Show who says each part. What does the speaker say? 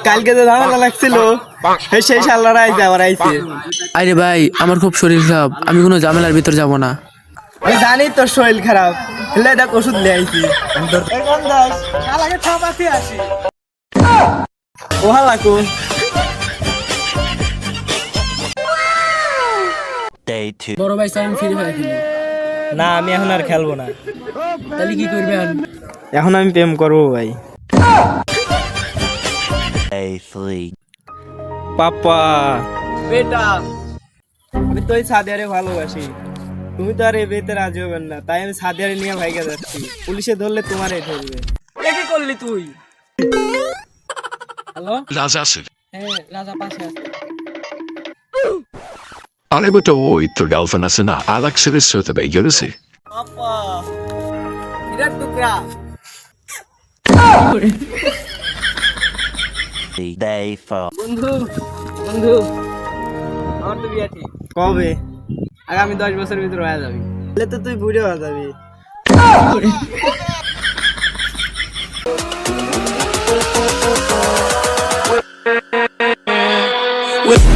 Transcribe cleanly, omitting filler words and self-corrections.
Speaker 1: কালকে যে ঝামেলা লাগছিল সেই শালারা আইছে আবার আইছে।
Speaker 2: আরে ভাই আমার খুব শরীর খারাপ, আমি কোনো ঝামেলার ভিতর যাব না।
Speaker 1: আমি জানি তোর শরীর খারাপ, হলে দেখ ওষুধ নিয়ে আইছি। ও হালা কোন
Speaker 2: বড় ভাই সাইন ফ্রি ফায়ার খেলি।
Speaker 1: না, আমি এখন আর খেলবো না।
Speaker 2: তাহলে কি করবেন?
Speaker 1: এখন আমি প্রেম করবো ভাই। পাপা
Speaker 2: বেটা
Speaker 1: আমি তো ওই সাদিয়ারে ভালোবাসি, তুমি তো আর এ বিয়েতে রাজি হবেন না, তাই আমি সাদিয়ারে নিয়ে ভাইকে যাচ্ছি। পুলিশে ধরলে তোমারই ধরবে।
Speaker 2: কি করলি তুই? Hello,
Speaker 3: Las acid.
Speaker 2: হ্যাঁ রাজা পাশে আছে।
Speaker 3: Alle med oj, tog alfan asena. Alex är det söta bägge sig.
Speaker 1: পাপা বিরাট টুকরা।
Speaker 2: বন্ধু বন্ধু আমার তো বিয়া ঠিক।
Speaker 1: কবে? আগামী 10 বছরের ভিতরে হয়ে যাবি। তাহলে তো তুই বুড়ো হয়ে যাবি।
Speaker 4: With